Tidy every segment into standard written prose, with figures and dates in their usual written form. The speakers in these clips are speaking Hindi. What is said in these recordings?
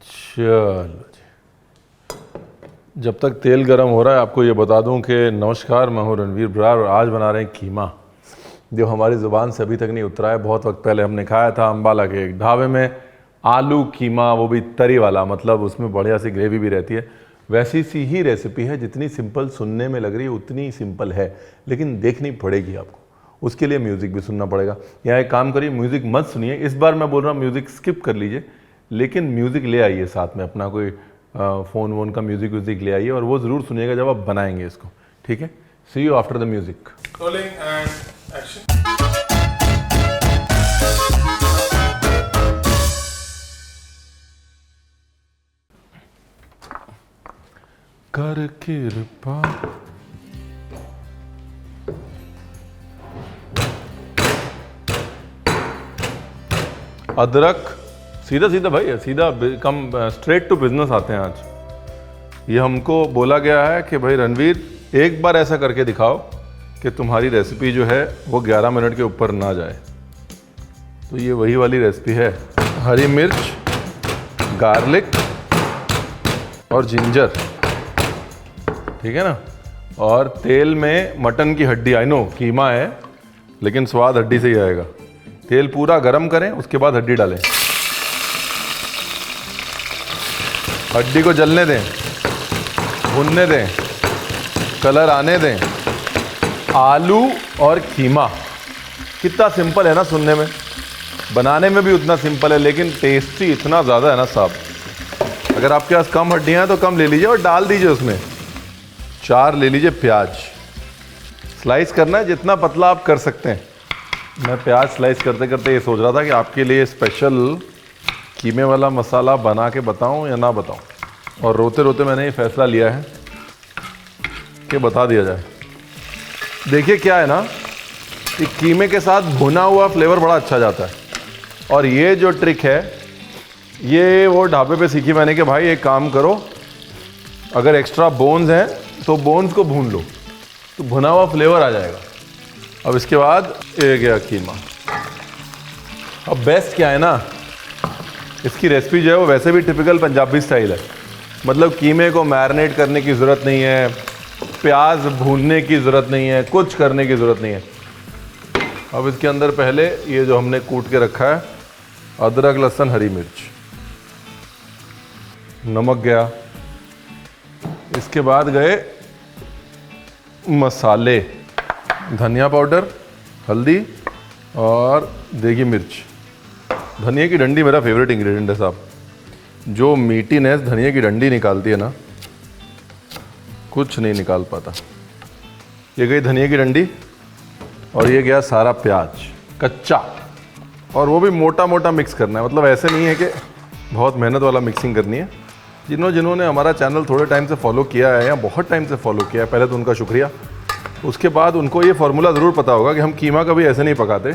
चलो जी, जब तक तेल गरम हो रहा है आपको ये बता दूं कि नमस्कार, मैं हूं रणवीर बरार और आज बना रहे हैं कीमा, जो हमारी ज़ुबान से अभी तक नहीं उतरा है। बहुत वक्त पहले हमने खाया था अम्बाला के एक ढाबे में आलू कीमा, वो भी तरी वाला, मतलब उसमें बढ़िया सी ग्रेवी भी रहती है। वैसी सी ही रेसिपी है, जितनी सिंपल सुनने में लग रही है उतनी ही सिंपल है, लेकिन देखनी पड़ेगी आपको। उसके लिए म्यूज़िक भी सुनना पड़ेगा। यहाँ एक काम करिए, म्यूज़िक मत सुनिए, इस बार मैं बोल रहा हूँ म्यूज़िक स्किप कर लीजिए, लेकिन म्यूज़िक ले आइए साथ में, अपना कोई फ़ोन वोन का म्यूज़िक व्यूज़िक ले आइए और वो ज़रूर सुनिएगा जब आप बनाएंगे इसको, ठीक है। See you after the music. Rolling and action. कर कृपा अदरक, सीधा सीधा भाई, सीधा कम स्ट्रेट टू बिजनेस आते हैं आज। ये हमको बोला गया है कि भाई रणवीर, एक बार ऐसा करके दिखाओ कि तुम्हारी रेसिपी जो है वो 11 मिनट के ऊपर ना जाए। तो ये वही वाली रेसिपी है, हरी मिर्च, गार्लिक और जिंजर, ठीक है ना। और तेल में मटन की हड्डी, आई नो कीमा है लेकिन स्वाद हड्डी से ही आएगा। तेल पूरा गरम करें, उसके बाद हड्डी डालें, हड्डी को जलने दें, भुनने दें, कलर आने दें। आलू और कीमा कितना सिंपल है ना सुनने में, बनाने में भी उतना सिंपल है, लेकिन टेस्टी इतना ज़्यादा है ना साहब। अगर आपके पास कम हड्डियाँ हैं तो कम ले लीजिए और डाल दीजिए उसमें। 4 ले लीजिए प्याज, स्लाइस करना है जितना पतला आप कर सकते हैं। मैं प्याज स्लाइस करते करते ये सोच रहा था कि आपके लिए स्पेशल कीमे वाला मसाला बना के बताऊं या ना बताऊं, और रोते रोते मैंने ये फैसला लिया है कि बता दिया जाए। देखिए क्या है ना, कि कीमे के साथ भुना हुआ फ्लेवर बड़ा अच्छा जाता है। और ये जो ट्रिक है, ये वो ढाबे पे सीखी मैंने कि भाई एक काम करो, अगर एक्स्ट्रा बोन्स हैं तो बोन्स को भून लो, तो भुना हुआ फ्लेवर आ जाएगा। अब इसके बाद ये गया कीमा। अब बेस्ट क्या है ना, इसकी रेसिपी जो है वो वैसे भी टिपिकल पंजाबी स्टाइल है, मतलब कीमे को मैरिनेट करने की ज़रूरत नहीं है, प्याज भूनने की ज़रूरत नहीं है, कुछ करने की ज़रूरत नहीं है। अब इसके अंदर पहले ये जो हमने कूट के रखा है, अदरक, लहसुन, हरी मिर्च, नमक गया, इसके बाद गए मसाले, धनिया पाउडर, हल्दी और देगी मिर्च। धनिया की डंडी मेरा फेवरेट इंग्रेडिएंट है साहब, जो मीठीनेस धनिया की डंडी निकालती है ना, कुछ नहीं निकाल पाता। ये गई धनिया की डंडी और ये गया सारा प्याज कच्चा, और वो भी मोटा मोटा मिक्स करना है, मतलब ऐसे नहीं है कि बहुत मेहनत वाला मिक्सिंग करनी है। जिन्होंने हमारा चैनल थोड़े टाइम से फॉलो किया है या बहुत टाइम से फॉलो किया है, पहले तो उनका शुक्रिया। उसके बाद उनको ये फार्मूला ज़रूर पता होगा कि हम कीमा कभी ऐसे नहीं पकाते।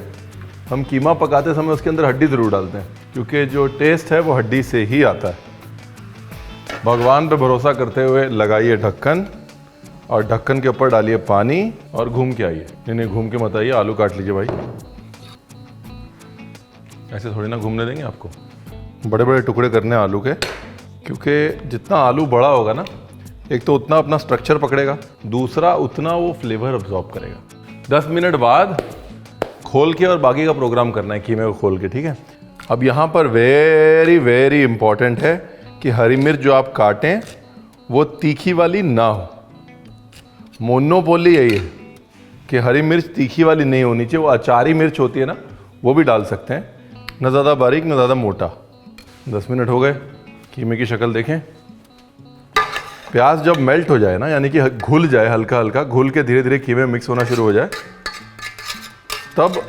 हम कीमा पकाते समय उसके अंदर हड्डी ज़रूर डालते हैं, क्योंकि जो टेस्ट है वो हड्डी से ही आता है। भगवान पे भरोसा करते हुए लगाइए ढक्कन, और ढक्कन के ऊपर डालिए पानी और घूम के आइए। नहीं घूम के मत आइए, आलू काट लीजिए भाई, ऐसे थोड़ी ना घूमने देंगे आपको। बड़े बड़े टुकड़े करने आलू के, क्योंकि जितना आलू बड़ा होगा ना, एक तो उतना अपना स्ट्रक्चर पकड़ेगा, दूसरा उतना वो फ्लेवर अब्जॉर्ब करेगा। 10 मिनट बाद खोल के और बाकी का प्रोग्राम करना है कीमे को खोल के, ठीक है। अब यहाँ पर वेरी वेरी इंपॉर्टेंट है कि हरी मिर्च जो आप काटें वो तीखी वाली ना हो। मोनोपोली यही है कि हरी मिर्च तीखी वाली नहीं होनी चाहिए। वो अचारी मिर्च होती है ना, वो भी डाल सकते हैं, ना ज़्यादा बारीक ना ज़्यादा मोटा। 10 मिनट हो गए, कीमे की शक्ल देखें। प्याज जब मेल्ट हो जाए ना, यानी कि घुल जाए, हल्का हल्का घुल के धीरे धीरे कीमे मिक्स होना शुरू हो जाए, तब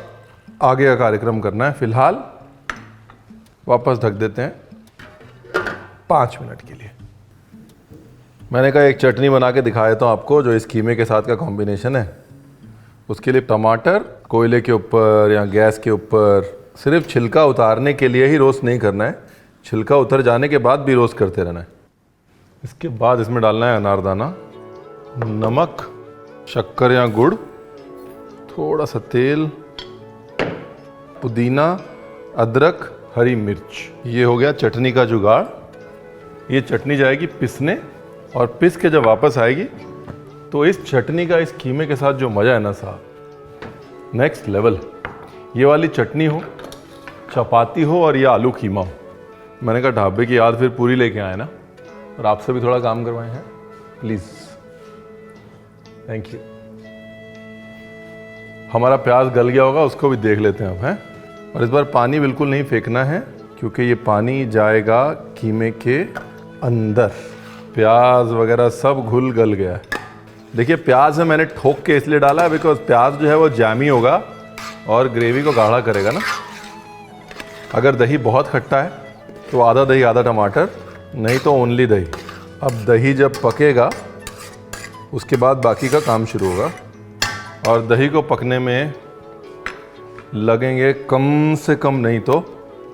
आगे का कार्यक्रम करना है। फिलहाल वापस ढक देते हैं 5 मिनट के लिए। मैंने कहा एक चटनी बना के दिखा देता हूँ आपको, जो इस कीमे के साथ का कॉम्बिनेशन है। उसके लिए टमाटर कोयले के ऊपर या गैस के ऊपर, सिर्फ छिलका उतारने के लिए ही रोस्ट नहीं करना है, छिलका उतर जाने के बाद भी रोस्ट करते रहना है। इसके बाद इसमें डालना है अनारदाना, नमक, शक्कर या गुड़, थोड़ा सा तेल, पुदीना, अदरक, हरी मिर्च। ये हो गया चटनी का जुगाड़। ये चटनी जाएगी पिसने, और पिस के जब वापस आएगी तो इस चटनी का इस कीमे के साथ जो मज़ा है ना साहब, नेक्स्ट लेवल। ये वाली चटनी हो, चपाती हो और ये आलू कीमा हो। मैंने कहा ढाबे की याद फिर पूरी लेके आए ना, और आपसे भी थोड़ा काम करवाए हैं, प्लीज़, थैंक यू। हमारा प्याज गल गया होगा, उसको भी देख लेते हैं अब, हैं। और इस बार पानी बिल्कुल नहीं फेंकना है, क्योंकि ये पानी जाएगा कीमे के अंदर। प्याज वगैरह सब घुल गल गया है। देखिए प्याज में मैंने ठोक के इसलिए डाला है बिकॉज प्याज जो है वो जैमी होगा और ग्रेवी को गाढ़ा करेगा ना। अगर दही बहुत खट्टा है तो आधा दही आधा टमाटर, नहीं तो ओनली दही। अब दही जब पकेगा उसके बाद बाकी का काम शुरू होगा, और दही को पकने में लगेंगे कम से कम नहीं तो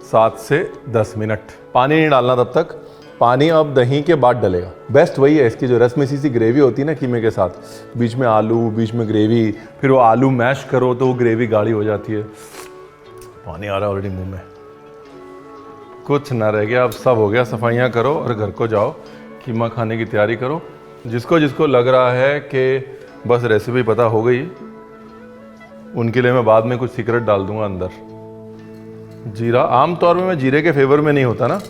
7 से 10 मिनट। पानी नहीं डालना तब तक, पानी अब दही के बाद डलेगा। बेस्ट वही है, इसकी जो रसमिसी सी ग्रेवी होती है ना कीमे के साथ, बीच में आलू, बीच में ग्रेवी, फिर वो आलू मैश करो तो वो ग्रेवी गाढ़ी हो जाती है। पानी आ रहा है ऑलरेडी मुंह में। कुछ ना रह गया, अब सब हो गया। सफाइयाँ करो और घर को जाओ, कीमा खाने की तैयारी करो। जिसको जिसको लग रहा है कि बस रेसिपी पता हो गई, उनके लिए मैं बाद में कुछ सीक्रेट डाल दूंगा अंदर। जीरा, आमतौर में मैं जीरे के फेवर में नहीं होता ना,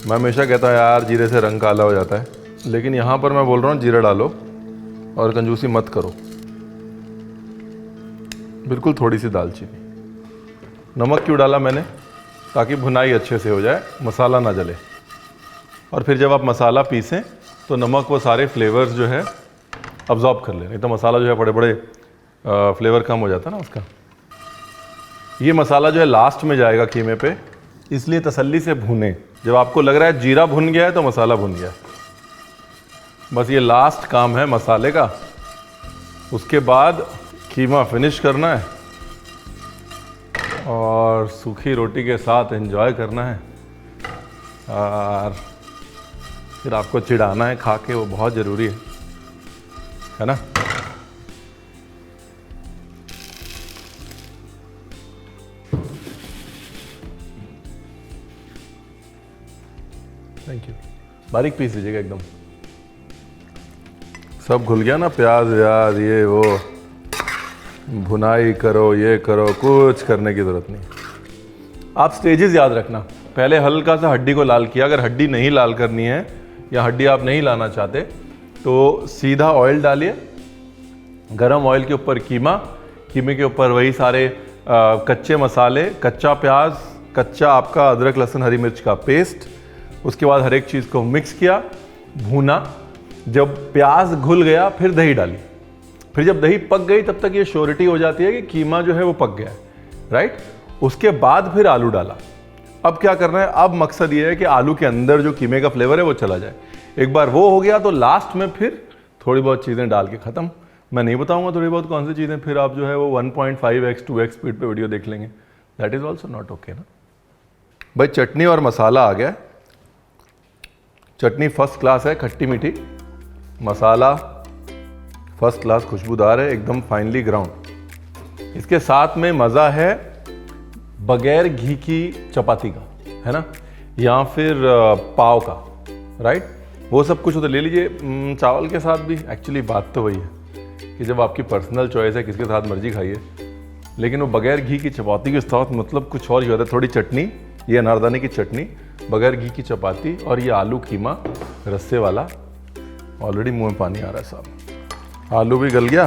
मैं हमेशा कहता हूँ यार जीरे से रंग काला हो जाता है, लेकिन यहाँ पर मैं बोल रहा हूँ जीरा डालो और कंजूसी मत करो। बिल्कुल थोड़ी सी दालचीनी। नमक क्यों डाला मैंने? ताकि भुनाई अच्छे से हो जाए, मसाला ना जले। और फिर जब आप मसाला पीसें तो नमक वो सारे फ्लेवर्स जो है अब्जॉर्ब कर ले, नहीं तो मसाला जो है बड़े बड़े फ्लेवर कम हो जाता है ना उसका। ये मसाला जो है लास्ट में जाएगा कीमे पे, इसलिए तसल्ली से भुने। जब आपको लग रहा है जीरा भुन गया है तो मसाला भुन गया है। बस ये लास्ट काम है मसाले का। उसके बाद कीमा फिनिश करना है और सूखी रोटी के साथ एंजॉय करना है, और फिर आपको चिढ़ाना है खा के, वो बहुत ज़रूरी है ना। Thank you. बारीक पीस लीजिएगा एकदम। सब घुल गया ना, प्याज व्याज ये वो, भुनाई करो, ये करो, कुछ करने की ज़रूरत नहीं। आप स्टेजेस याद रखना। पहले हल्का सा हड्डी को लाल किया। अगर हड्डी नहीं लाल करनी है या हड्डी आप नहीं लाना चाहते तो सीधा ऑयल डालिए, गरम ऑयल के ऊपर कीमा, कीमे के ऊपर वही सारे कच्चे मसाले, कच्चा प्याज, कच्चा आपका अदरक लहसुन हरी मिर्च का पेस्ट। उसके बाद हर एक चीज़ को मिक्स किया, भूना। जब प्याज घुल गया फिर दही डाली। फिर जब दही पक गई तब तक ये श्योरिटी हो जाती है कि कीमा जो है वो पक गया है, राइट। उसके बाद फिर आलू डाला। अब क्या करना है, अब मकसद ये है कि आलू के अंदर जो कीमे का फ्लेवर है वो चला जाए। एक बार वो हो गया तो लास्ट में फिर थोड़ी बहुत चीज़ें डाल के ख़त्म। मैं नहीं बताऊंगा थोड़ी बहुत कौन सी चीज़ें, फिर आप जो है वो 1.5x 2x स्पीड पे वीडियो देख लेंगे। That is also not okay ना भाई। चटनी और मसाला आ गया। चटनी फर्स्ट क्लास है, खट्टी मीठी। मसाला फर्स्ट क्लास, खुशबूदार है, एकदम फाइनली ग्राउंड। इसके साथ में मज़ा है बगैर घी की चपाती का, है ना, या फिर पाव का, राइट। वो सब कुछ तो ले लीजिए चावल के साथ भी। एक्चुअली बात तो वही है कि जब आपकी पर्सनल चॉइस है, किसके साथ मर्जी खाइए, लेकिन वो बगैर घी की चपाती के साथ मतलब कुछ और ही होता है। थोड़ी चटनी, ये अनारदाने की चटनी, बगैर घी की चपाती, और ये आलू कीमा रस्से वाला। ऑलरेडी मुंह में पानी आ रहा है साहब। आलू भी गल गया।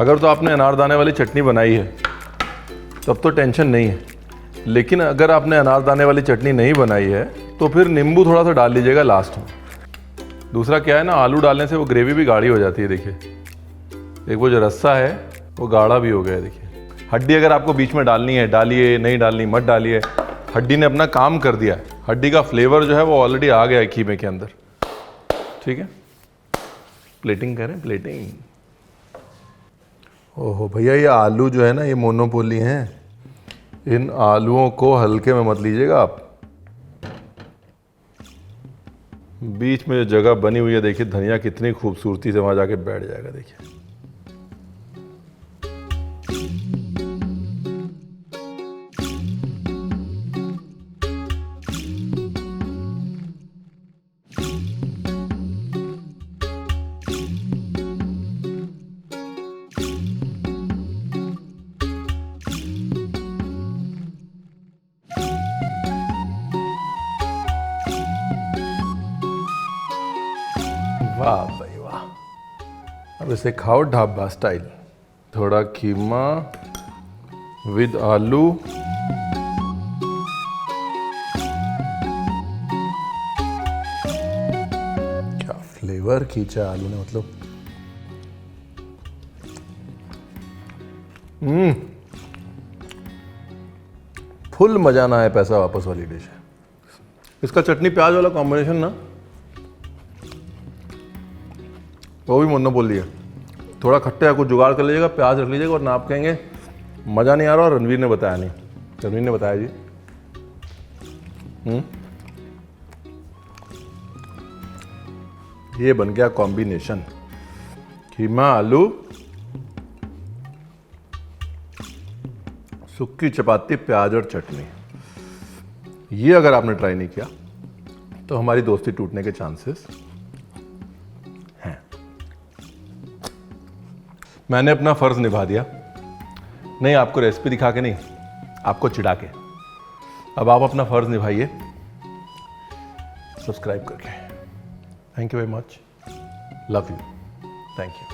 अगर तो आपने अनारदाने वाली चटनी बनाई है तब तो टेंशन नहीं है, लेकिन अगर आपने अनारदाने वाली चटनी नहीं बनाई है तो फिर नींबू थोड़ा सा डाल लीजिएगा लास्ट में। दूसरा क्या है ना, आलू डालने से वो ग्रेवी भी गाढ़ी हो जाती है। देखिए, एक वो जो रस्सा है वो गाढ़ा भी हो गया है। देखिए, हड्डी अगर आपको बीच में डालनी है डालिए, नहीं डालनी मत डालिए। हड्डी ने अपना काम कर दिया है। हड्डी का फ्लेवर जो है वो ऑलरेडी आ गया है कीमे के अंदर, ठीक है। प्लेटिंग करें, प्लेटिंग। ओहो भैया, ये आलू जो है ना, ये मोनोपोली हैं। इन आलूओं को हल्के में मत लीजिएगा आप। बीच में जो जगह बनी हुई है, देखिए धनिया कितनी खूबसूरती से वहां जाके बैठ जाएगा। देखिए, वाह भाई वाह। अब इसे खाओ ढाबा स्टाइल। थोड़ा कीमा विद आलू। क्या फ्लेवर खींचा आलू ने, मतलब। फुल मजा ना आए पैसा वापस वाली डिश है। इसका चटनी प्याज वाला कॉम्बिनेशन ना, वो भी मुन्ना बोल दिया। थोड़ा खट्टे या कुछ जुगाड़ कर लीजिएगा, प्याज रख लीजिएगा, और ना आप कहेंगे मज़ा नहीं आ रहा। और रणवीर ने बताया नहीं, रणवीर ने बताया जी। ये बन गया कॉम्बिनेशन, कीमा आलू, सूखी चपाती, प्याज और चटनी। ये अगर आपने ट्राई नहीं किया तो हमारी दोस्ती टूटने के चांसेस हैं। मैंने अपना फर्ज निभा दिया। नहीं, आपको रेसिपी दिखा के नहीं, आपको चिढ़ा के। अब आप अपना फर्ज निभाइए सब्सक्राइब करके। Thank you very much, love you, thank you.